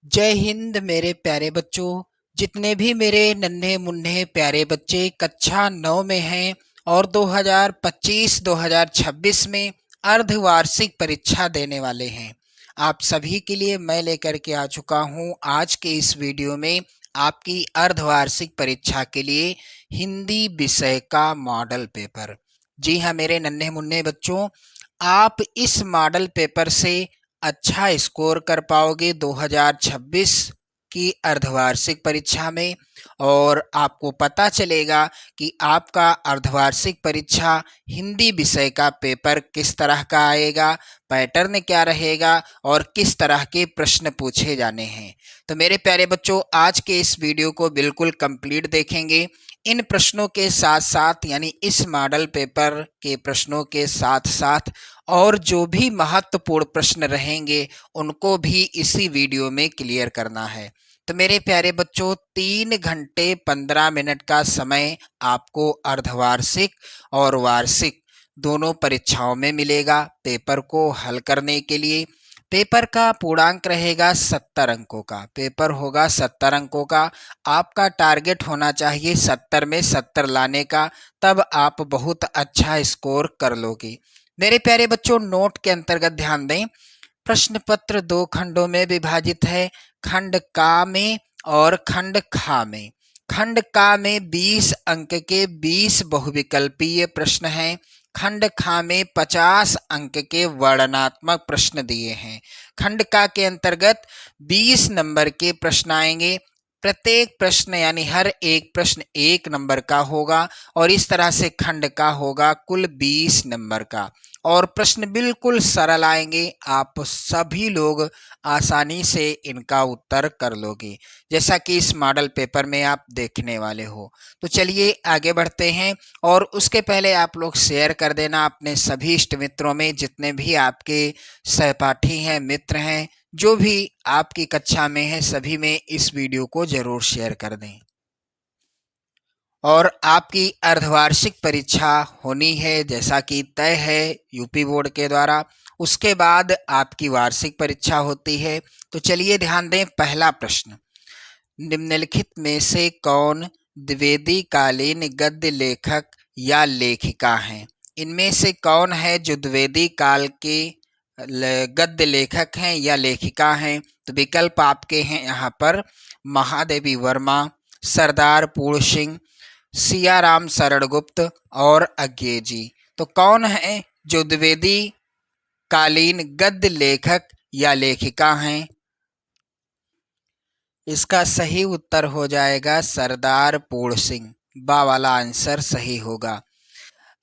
जय हिंद मेरे प्यारे बच्चों। जितने भी मेरे नन्हे मुन्ने प्यारे बच्चे कक्षा 9 में हैं और 2025-2026 में अर्धवार्षिक परीक्षा देने वाले हैं, आप सभी के लिए मैं लेकर के आ चुका हूं आज के इस वीडियो में आपकी अर्धवार्षिक परीक्षा के लिए हिंदी विषय का मॉडल पेपर। जी हाँ मेरे नन्हे मुन्ने बच्चों, आप इस मॉडल पेपर से अच्छा स्कोर कर पाओगे 2026 की अर्धवार्षिक परीक्षा में। और आपको पता चलेगा कि आपका अर्धवार्षिक परीक्षा हिंदी विषय का पेपर किस तरह का आएगा, पैटर्न क्या रहेगा और किस तरह के प्रश्न पूछे जाने हैं। तो मेरे प्यारे बच्चों, आज के इस वीडियो को बिल्कुल कंप्लीट देखेंगे। इन प्रश्नों के साथ साथ यानी इस मॉडल पेपर के प्रश्नों के साथ साथ और जो भी महत्वपूर्ण प्रश्न रहेंगे उनको भी इसी वीडियो में क्लियर करना है। तो मेरे प्यारे बच्चों, 3 घंटे 15 मिनट का समय आपको अर्धवार्षिक और वार्षिक दोनों परीक्षाओं में मिलेगा पेपर को हल करने के लिए। पेपर का पूर्णांक रहेगा 70 अंकों का, पेपर होगा 70 अंकों का। आपका टारगेट होना चाहिए 70 में 70 लाने का, तब आप बहुत अच्छा स्कोर कर लोगे। मेरे प्यारे बच्चों, नोट के अंतर्गत ध्यान दें। प्रश्न पत्र 2 खंडों में विभाजित है, खंड का में और खंड खा में। खंड का में 20 अंक के 20 बहुविकल्पीय प्रश्न हैं। खंड खा में 50 अंक के वर्णनात्मक प्रश्न दिए हैं। खंड का के अंतर्गत 20 नंबर के प्रश्न आएंगे। प्रत्येक प्रश्न यानी हर एक प्रश्न 1 नंबर का होगा और इस तरह से खंड का होगा कुल 20 नंबर का। और प्रश्न बिल्कुल सरल आएंगे, आप सभी लोग आसानी से इनका उत्तर कर लोगे, जैसा कि इस मॉडल पेपर में आप देखने वाले हो। तो चलिए आगे बढ़ते हैं। और उसके पहले आप लोग शेयर कर देना अपने सभी इष्ट मित्रों में, जितने भी आपके सहपाठी हैं, मित्र हैं, जो भी आपकी कक्षा में है, सभी में इस वीडियो को जरूर शेयर कर दें। और आपकी अर्धवार्षिक परीक्षा होनी है जैसा कि तय है यूपी बोर्ड के द्वारा। उसके बाद आपकी वार्षिक परीक्षा होती है। तो चलिए ध्यान दें। पहला प्रश्न, निम्नलिखित में से कौन द्विवेदी कालीन गद्य लेखक या लेखिका हैं? इनमें से कौन है जो द्विवेदी काल के गद्य लेखक हैं या लेखिका हैं? तो विकल्प आपके हैं यहाँ पर महादेवी वर्मा, सरदार पूर्ण सिंह, सियाराम शरण गुप्त और अज्ञे जी। तो कौन है जो द्विवेदी कालीन गद्य लेखक या लेखिका हैं? इसका सही उत्तर हो जाएगा सरदार पूर्ण सिंह। बा वाला आंसर सही होगा।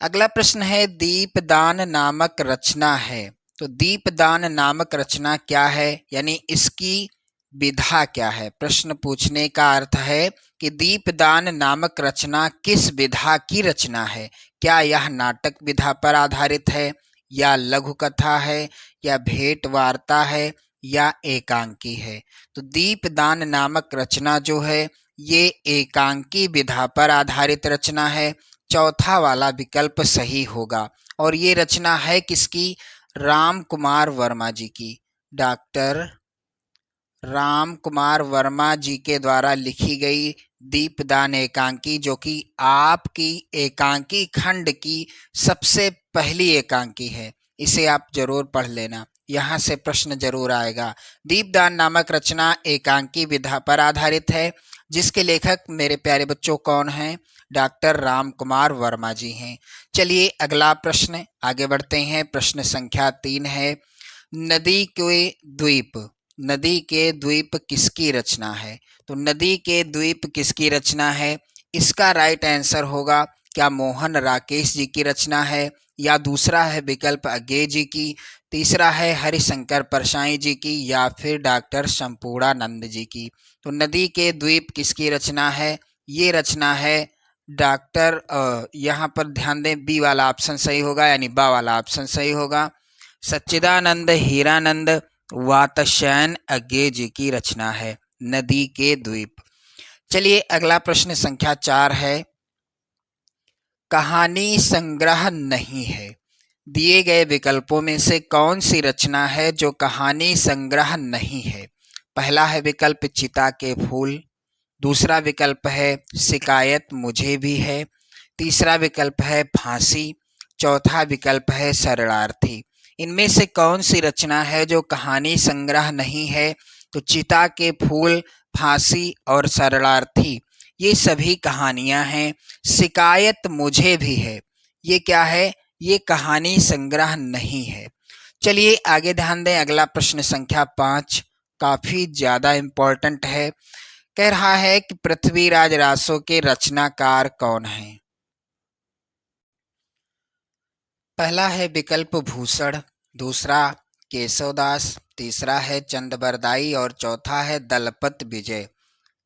अगला प्रश्न है, दीपदान नामक रचना है। तो दीपदान नामक रचना क्या है, यानी इसकी विधा क्या है? प्रश्न पूछने का अर्थ है कि दीपदान नामक रचना किस विधा की रचना है? क्या यह नाटक विधा पर आधारित है, या लघु कथा है, या भेंट वार्ता है, या एकांकी है? तो दीपदान नामक रचना जो है ये एकांकी विधा पर आधारित रचना है। चौथा वाला विकल्प सही होगा। और ये रचना है किसकी? राम कुमार वर्मा जी की। डॉक्टर राम कुमार वर्मा जी के द्वारा लिखी गई दीपदान एकांकी, जो कि आपकी एकांकी खंड की सबसे पहली एकांकी है। इसे आप जरूर पढ़ लेना, यहाँ से प्रश्न जरूर आएगा। दीपदान नामक रचना एकांकी विधा पर आधारित है, जिसके लेखक मेरे प्यारे बच्चों कौन हैं? डॉक्टर राम कुमार वर्मा जी हैं। चलिए अगला प्रश्न आगे बढ़ते हैं। प्रश्न संख्या 3 है, नदी के द्वीप। नदी के द्वीप किसकी रचना है? तो नदी के द्वीप किसकी रचना है? इसका राइट आंसर होगा क्या मोहन राकेश जी की रचना है, या दूसरा है विकल्प अज्ञे जी की, तीसरा है हरिशंकर परसाई जी की, या फिर डॉक्टर संपूर्णानंद जी की। तो नदी के द्वीप किसकी रचना है? ये रचना है डॉक्टर यहाँ पर ध्यान दें, बी वाला ऑप्शन सही होगा, यानी बा वाला ऑप्शन सही होगा। सच्चिदानंद हीरानंद वातशयन अज्ञे जी की रचना है नदी के द्वीप। चलिए अगला प्रश्न संख्या 4 है, कहानी संग्रह नहीं है। दिए गए विकल्पों में से कौन सी रचना है जो कहानी संग्रह नहीं है? पहला है विकल्प चिता के फूल, दूसरा विकल्प है शिकायत मुझे भी है, तीसरा विकल्प है फांसी, चौथा विकल्प है शरणार्थी। इनमें से कौन सी रचना है जो कहानी संग्रह नहीं है? तो चिता के फूल, फांसी और शरणार्थी ये सभी कहानियां हैं। शिकायत मुझे भी है, ये क्या है? ये कहानी संग्रह नहीं है। चलिए आगे ध्यान दें, अगला प्रश्न संख्या 5 काफी ज्यादा इंपॉर्टेंट है। कह रहा है कि पृथ्वीराज रासो के रचनाकार कौन हैं? पहला है विकल्प भूषण, दूसरा केशवदास, तीसरा है चंदबरदाई और चौथा है दलपत विजय।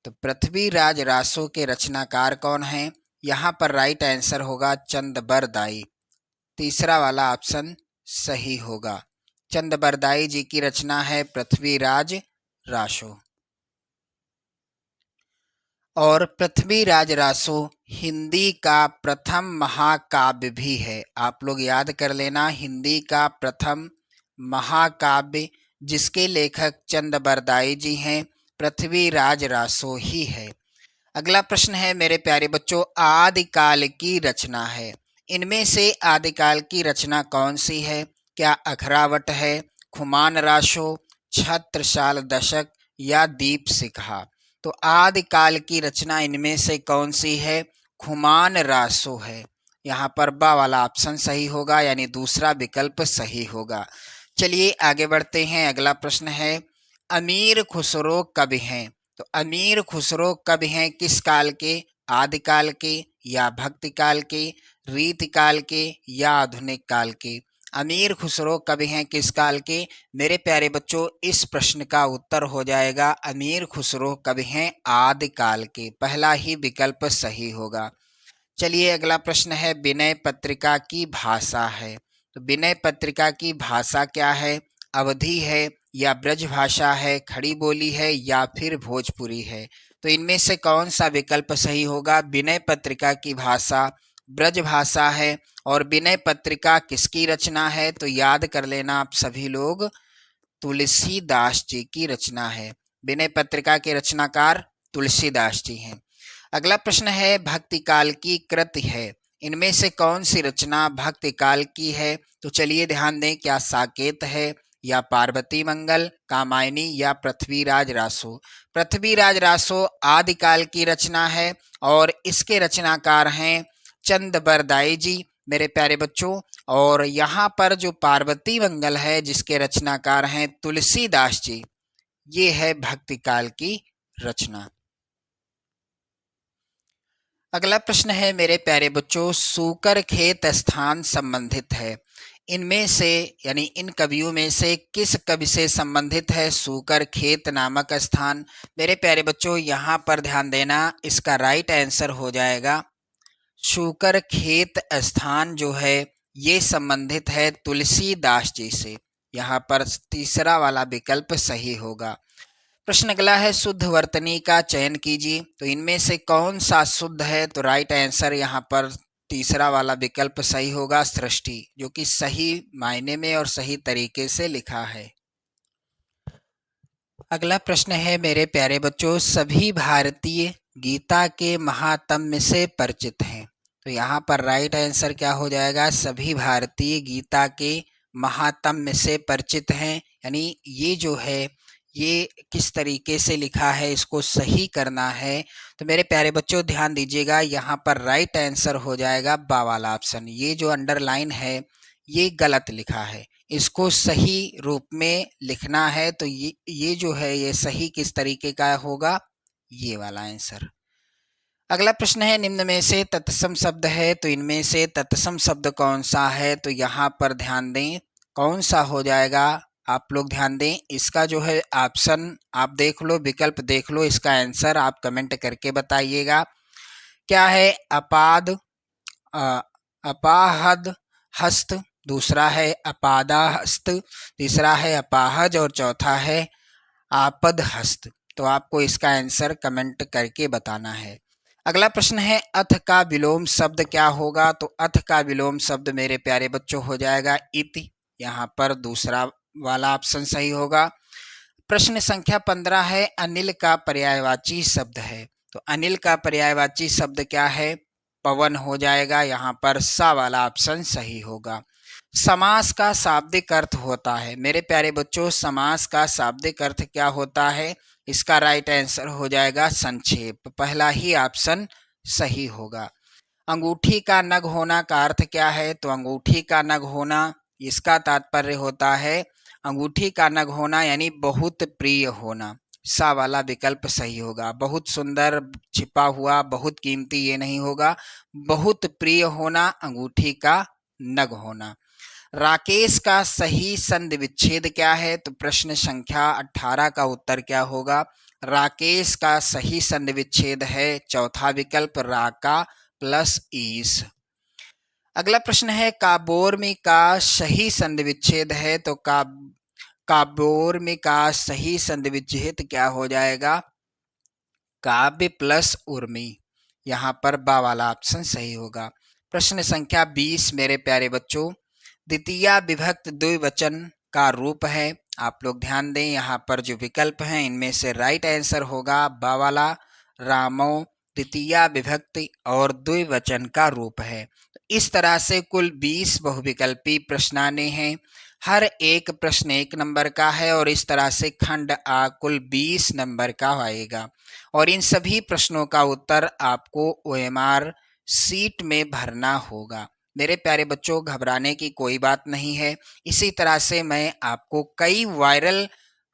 तो पृथ्वीराज रासो के रचनाकार कौन हैं? यहाँ पर राइट आंसर होगा चंदबरदाई। तीसरा वाला ऑप्शन सही होगा। चंदबरदाई जी की रचना है पृथ्वीराज रासो। और पृथ्वीराज रासो हिंदी का प्रथम महाकाव्य भी है। आप लोग याद कर लेना, हिंदी का प्रथम महाकाव्य जिसके लेखक चंदबरदाई जी हैं, पृथ्वीराज रासो ही है। अगला प्रश्न है मेरे प्यारे बच्चों, आदिकाल की रचना है। इनमें से आदिकाल की रचना कौन सी है? क्या अखरावट है, खुमान रासो, छत्रसाल दशक या दीपशिखा? तो आदिकाल की रचना इनमें से कौन सी है? खुमान रासो है। यहाँ पर बा वाला ऑप्शन सही होगा, यानी दूसरा विकल्प सही होगा। चलिए आगे बढ़ते हैं। अगला प्रश्न है, अमीर खुसरो कवि हैं। तो अमीर खुसरो कवि हैं किस काल के? आदिकाल के या भक्ति काल के, रीति काल के या आधुनिक काल के? अमीर खुसरो कवि हैं किस काल के? मेरे प्यारे बच्चों, इस प्रश्न का उत्तर हो जाएगा अमीर खुसरो कवि हैं आदिकाल के। पहला ही विकल्प सही होगा। चलिए अगला प्रश्न है, विनय पत्रिका की भाषा है। तो विनय पत्रिका की भाषा क्या है? अवधी है या ब्रज भाषा है, खड़ी बोली है या फिर भोजपुरी है? तो इनमें से कौन सा विकल्प सही होगा? विनय पत्रिका की भाषा ब्रज भाषा है। और विनय पत्रिका किसकी रचना है? तो याद कर लेना आप सभी लोग, तुलसीदास जी की रचना है। विनय पत्रिका के रचनाकार तुलसीदास जी हैं। अगला प्रश्न है, भक्ति काल की कृति है। इनमें से कौन सी रचना भक्ति काल की है? तो चलिए ध्यान दें, क्या साकेत है या पार्वती मंगल, कामायनी या पृथ्वीराज रासो? पृथ्वीराज रासो आदिकाल की रचना है और इसके रचनाकार हैं चंदबरदाई जी मेरे प्यारे बच्चों। और यहाँ पर जो पार्वती मंगल है जिसके रचनाकार हैं तुलसीदास जी, ये है भक्ति काल की रचना। अगला प्रश्न है मेरे प्यारे बच्चों, सूकर खेत स्थान संबंधित है। इनमें से यानी इन कवियों में से किस कवि से संबंधित है सूकर खेत नामक स्थान? मेरे प्यारे बच्चों यहाँ पर ध्यान देना, इसका राइट आंसर हो जाएगा सूकर खेत स्थान जो है ये संबंधित है तुलसीदास जी से। यहाँ पर तीसरा वाला विकल्प सही होगा। प्रश्न अगला है, शुद्ध वर्तनी का चयन कीजिए। तो इनमें से कौन सा शुद्ध है? तो राइट आंसर यहाँ पर तीसरा वाला विकल्प सही होगा, सृष्टि, जो कि सही मायने में और सही तरीके से लिखा है। अगला प्रश्न है मेरे प्यारे बच्चों, सभी भारतीय गीता के महात्म्य से परिचित हैं। तो यहाँ पर राइट आंसर क्या हो जाएगा? सभी भारतीय गीता के महात्म्य से परिचित हैं। यानी ये जो है ये किस तरीके से लिखा है, इसको सही करना है। तो मेरे प्यारे बच्चों ध्यान दीजिएगा, यहाँ पर राइट आंसर हो जाएगा बा वाला ऑप्शन। ये जो अंडरलाइन है ये गलत लिखा है, इसको सही रूप में लिखना है। तो ये जो है ये सही किस तरीके का होगा? ये वाला आंसर। अगला प्रश्न है, निम्न में से तत्सम शब्द है। तो इनमें से तत्सम शब्द कौन सा है? तो यहाँ पर ध्यान दें, कौन सा हो जाएगा? आप लोग ध्यान दें, इसका जो है ऑप्शन आप देख लो, विकल्प देख लो, इसका आंसर आप कमेंट करके बताइएगा। क्या है? अपाद, अपाहद हस्त, दूसरा है अपादा हस्त, तीसरा है अपाहज और चौथा है आपद हस्त। तो आपको इसका आंसर कमेंट करके बताना है। अगला प्रश्न है, अथ का विलोम शब्द क्या होगा? तो अथ का विलोम शब्द मेरे प्यारे बच्चों हो जाएगा इति। यहाँ पर दूसरा वाला ऑप्शन सही होगा। प्रश्न संख्या 15 है, अनिल का पर्यायवाची शब्द है। तो अनिल का पर्यायवाची शब्द क्या है? पवन हो जाएगा। यहाँ पर सा वाला ऑप्शन सही होगा। समास का शाब्दिक अर्थ होता है। मेरे प्यारे बच्चों, समास का शाब्दिक अर्थ क्या होता है? इसका राइट आंसर हो जाएगा संक्षेप। पहला ही ऑप्शन सही होगा। अंगूठी का नग होना का अर्थ क्या है? तो अंगूठी का नग होना, इसका तात्पर्य होता है अंगूठी का नग होना यानी बहुत प्रिय होना। सा वाला विकल्प सही होगा। बहुत सुंदर, छिपा हुआ, बहुत कीमती ये नहीं होगा। बहुत प्रिय होना, अंगूठी का नग होना। राकेश का सही संधि विच्छेद क्या है? तो प्रश्न संख्या 18 का उत्तर क्या होगा? राकेश का सही संधि विच्छेद है चौथा विकल्प, राका प्लस ईस। अगला प्रश्न है, काबोर्मी का सही संधि विच्छेद है। तो काबोर्मी का सही संधि विच्छेद क्या हो जाएगा? काव्य प्लस उर्मी। यहाँ पर बा वाला ऑप्शन सही होगा। प्रश्न संख्या 20 मेरे प्यारे बच्चों, द्वितीया विभक्त द्विवचन का रूप है। आप लोग ध्यान दें, यहाँ पर जो विकल्प हैं इनमें से राइट आंसर होगा बा वाला, रामो द्वितीया विभक्ति और द्विवचन का रूप है। इस तरह से कुल 20 बहुविकल्पी प्रश्न आने हैं। हर एक प्रश्न 1 नंबर का है और इस तरह से खंड आ कुल 20 नंबर का आएगा। और इन सभी प्रश्नों का उत्तर आपको OMR सीट में भरना होगा। मेरे प्यारे बच्चों, घबराने की कोई बात नहीं है। इसी तरह से मैं आपको कई वायरल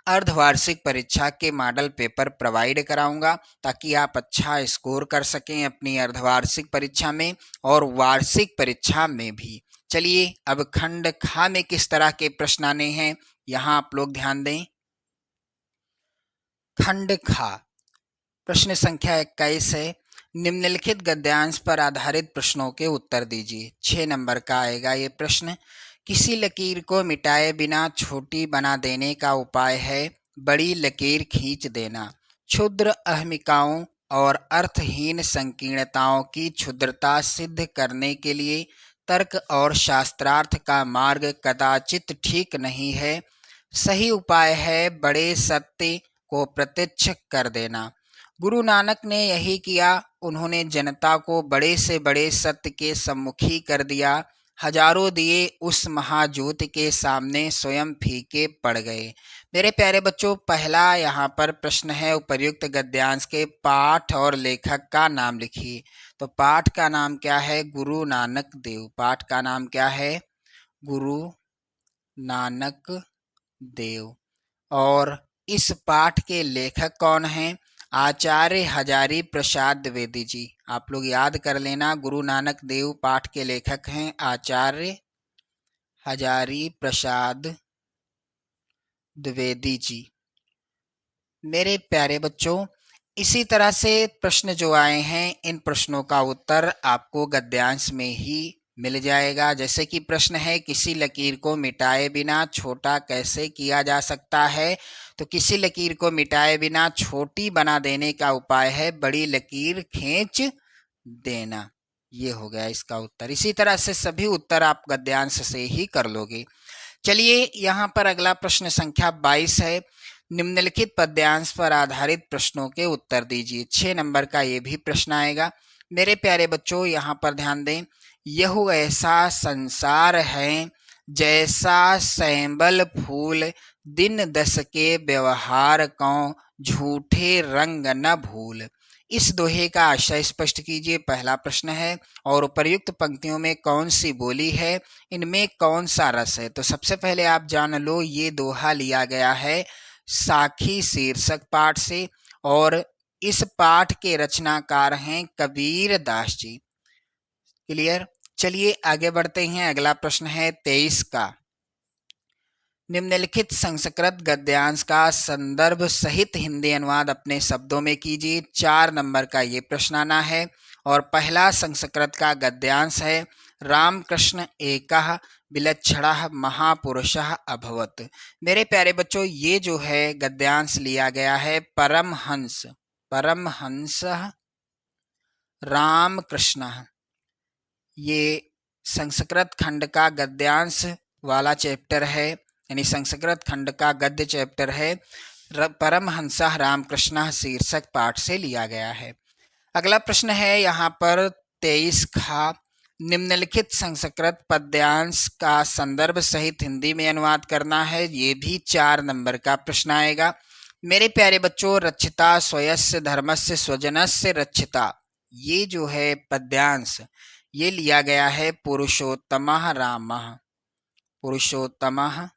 अर्धवार्षिक परीक्षा के मॉडल पेपर प्रोवाइड कराऊंगा ताकि आप अच्छा स्कोर कर सकें अपनी अर्धवार्षिक परीक्षा में और वार्षिक परीक्षा में भी। चलिए अब खंड खा में किस तरह के प्रश्न आने हैं यहाँ आप लोग ध्यान दें। खंड खा प्रश्न संख्या 21 है, निम्नलिखित गद्यांश पर आधारित प्रश्नों के उत्तर दीजिए। 6 नंबर का आएगा ये प्रश्न। किसी लकीर को मिटाए बिना छोटी बना देने का उपाय है बड़ी लकीर खींच देना। क्षुद्र अहमिकाओं और अर्थहीन संकीर्णताओं की क्षुद्रता सिद्ध करने के लिए तर्क और शास्त्रार्थ का मार्ग कदाचित ठीक नहीं है। सही उपाय है बड़े सत्य को प्रत्यक्ष कर देना। गुरु नानक ने यही किया। उन्होंने जनता को बड़े से बड़े सत्य के सम्मुखी कर दिया। हजारों दिए उस महाज्योति के सामने स्वयं फीके पड़ गए। मेरे प्यारे बच्चों, पहला यहाँ पर प्रश्न है, उपर्युक्त गद्यांश के पाठ और लेखक का नाम लिखिए। तो पाठ का नाम क्या है? गुरु नानक देव। पाठ का नाम क्या है? गुरु नानक देव। और इस पाठ के लेखक कौन हैं? आचार्य हजारी प्रसाद द्विवेदी जी। आप लोग याद कर लेना, गुरु नानक देव पाठ के लेखक हैं आचार्य हजारी प्रसाद द्विवेदी जी। मेरे प्यारे बच्चों, इसी तरह से प्रश्न जो आए हैं इन प्रश्नों का उत्तर आपको गद्यांश में ही मिल जाएगा। जैसे कि प्रश्न है, किसी लकीर को मिटाए बिना छोटा कैसे किया जा सकता है? तो किसी लकीर को मिटाए बिना छोटी बना देने का उपाय है बड़ी लकीर खींच देना। ये हो गया इसका उत्तर। इसी तरह से सभी उत्तर आप गद्यांश से ही कर लोगे। चलिए यहाँ पर अगला प्रश्न संख्या 22 है, निम्नलिखित पद्यांश पर आधारित प्रश्नों के उत्तर दीजिए। 6 नंबर का ये भी प्रश्न आएगा। मेरे प्यारे बच्चों, यहाँ पर ध्यान दें, यह ऐसा संसार है जैसा सैंबल फूल दिन दस के व्यवहार को झूठे रंग न भूल। इस दोहे का आशय स्पष्ट कीजिए, पहला प्रश्न है। और उपर्युक्त पंक्तियों में कौन सी बोली है, इनमें कौन सा रस है? तो सबसे पहले आप जान लो, ये दोहा लिया गया है साखी शीर्षक पाठ से और इस पाठ के रचनाकार हैं कबीर दास जी। क्लियर? चलिए आगे बढ़ते हैं। अगला प्रश्न है 23 का, निम्नलिखित संस्कृत गद्यांश का संदर्भ सहित हिंदी अनुवाद अपने शब्दों में कीजिए। 4 नंबर का ये प्रश्न आना है और पहला संस्कृत का गद्यांश है, रामकृष्ण एकः विलक्षणः महापुरुषः अभवत्। मेरे प्यारे बच्चों, ये जो है गद्यांश लिया गया है परमहंस रामकृष्ण। ये संस्कृत खंड का गद्यांश वाला चैप्टर है, यानी संस्कृत खंड का गद्य चैप्टर है। परमहंसः रामकृष्णः शीर्षक पाठ से लिया गया है। अगला प्रश्न है यहाँ पर 23 खा, निम्नलिखित संस्कृत पद्यांश का संदर्भ सहित हिंदी में अनुवाद करना है। ये भी 4 नंबर का प्रश्न आएगा। मेरे प्यारे बच्चों, रक्षिता स्वयस्य धर्मस्य स्वजनस्य रक्षिता, ये जो है पद्यांश, ये लिया गया है पुरुषोत्तमः रामः, पुरुषोत्तमः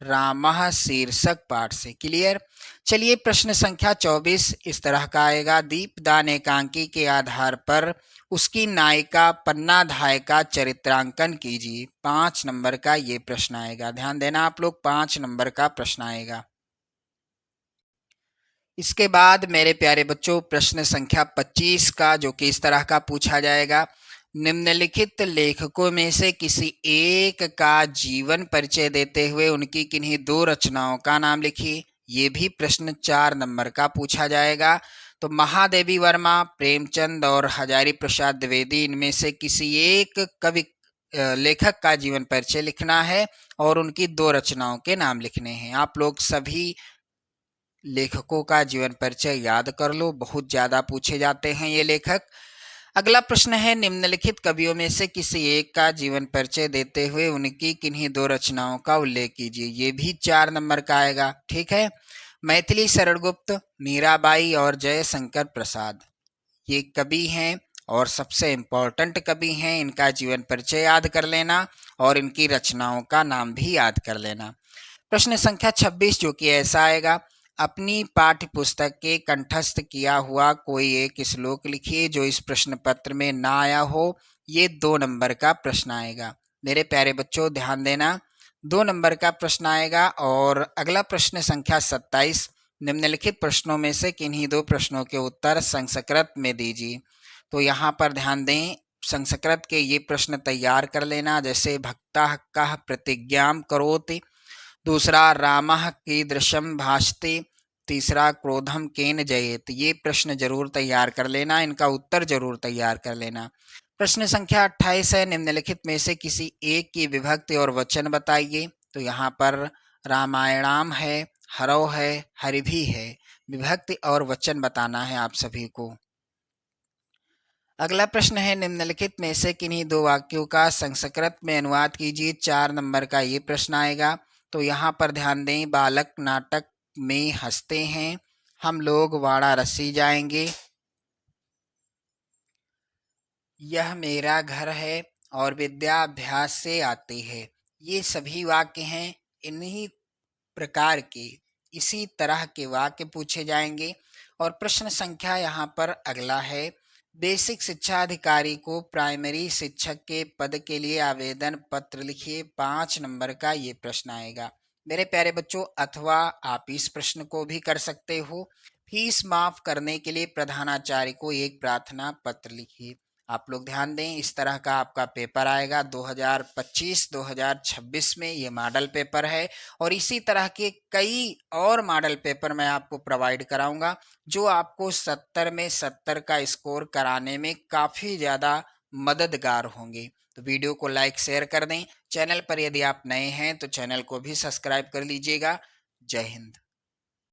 रामः शीर्षक पाठ से। क्लियर। चलिए प्रश्न संख्या 24 इस तरह का आएगा। दीपदान एकांकी के आधार पर उसकी नायिका पन्नाधाय का चरित्रांकन कीजिए। 5 नंबर का ये प्रश्न आएगा। ध्यान देना आप लोग, 5 नंबर का प्रश्न आएगा। इसके बाद मेरे प्यारे बच्चों प्रश्न संख्या 25 का, जो कि इस तरह का पूछा जाएगा। निम्नलिखित लेखकों में से किसी एक का जीवन परिचय देते हुए उनकी किन्हीं 2 रचनाओं का नाम लिखिए। ये भी प्रश्न 4 नंबर का पूछा जाएगा। तो महादेवी वर्मा, प्रेमचंद और हजारी प्रसाद द्विवेदी, इनमें से किसी एक कवि लेखक का जीवन परिचय लिखना है और उनकी 2 रचनाओं के नाम लिखने हैं। आप लोग सभी लेखकों का जीवन परिचय याद कर लो, बहुत ज्यादा पूछे जाते हैं ये लेखक। अगला प्रश्न है, निम्नलिखित कवियों में से किसी एक का जीवन परिचय देते हुए उनकी किन्हीं 2 रचनाओं का उल्लेख कीजिए। ये भी 4 नंबर का आएगा। ठीक है। मैथिली शरण गुप्त, मीराबाई और जयशंकर प्रसाद, ये कवि हैं और सबसे इम्पोर्टेंट कवि हैं। इनका जीवन परिचय याद कर लेना और इनकी रचनाओं का नाम भी याद कर लेना। प्रश्न संख्या 26 जो कि ऐसा आएगा। अपनी पाठ्य पुस्तक के कंठस्थ किया हुआ कोई एक श्लोक लिखिए जो इस प्रश्न पत्र में ना आया हो। ये 2 नंबर का प्रश्न आएगा। मेरे प्यारे बच्चों ध्यान देना, 2 नंबर का प्रश्न आएगा। और अगला प्रश्न संख्या 27, निम्नलिखित प्रश्नों में से किन्हीं 2 प्रश्नों के उत्तर संस्कृत में दीजिए। तो यहाँ पर ध्यान दें, संस्कृत के ये प्रश्न तैयार कर लेना, जैसे भक्तः कः प्रतिज्ञां करोति, दूसरा रामः कीदृशं भाषते, तीसरा क्रोधम केन जयेत। ये प्रश्न जरूर तैयार कर लेना, इनका उत्तर जरूर तैयार कर लेना। प्रश्न संख्या 28 है, निम्नलिखित में से किसी एक की विभक्ति और वचन बताइए। तो यहाँ पर रामायणाम है, हरौ है, हरिभि है। विभक्ति और वचन बताना है आप सभी को। अगला प्रश्न है, निम्नलिखित में से किन्हीं 2 वाक्यों का संस्कृत में अनुवाद कीजिए। 4 नंबर का ये प्रश्न आएगा। तो यहाँ पर ध्यान दें, बालक नाटक में हंसते हैं, हम लोग वाराणसी जाएंगे, यह मेरा घर है और विद्या अभ्यास से आती है। ये सभी वाक्य हैं। इन्हीं प्रकार के, इसी तरह के वाक्य पूछे जाएंगे। और प्रश्न संख्या यहाँ पर अगला है, बेसिक शिक्षा अधिकारी को प्राइमरी शिक्षक के पद के लिए आवेदन पत्र लिखिए। 5 नंबर का ये प्रश्न आएगा। मेरे प्यारे बच्चों, अथवा आप इस प्रश्न को भी कर सकते हो, फीस माफ करने के लिए प्रधानाचार्य को एक प्रार्थना पत्र लिखिए। आप लोग ध्यान दें, इस तरह का आपका पेपर आएगा 2025-2026 में। ये मॉडल पेपर है और इसी तरह के कई और मॉडल पेपर मैं आपको प्रोवाइड कराऊंगा जो आपको 70 में 70 का स्कोर कराने में काफ़ी ज़्यादा मददगार होंगे। तो वीडियो को लाइक शेयर कर दें। चैनल पर यदि आप नए हैं तो चैनल को भी सब्सक्राइब कर लीजिएगा। जय हिंद।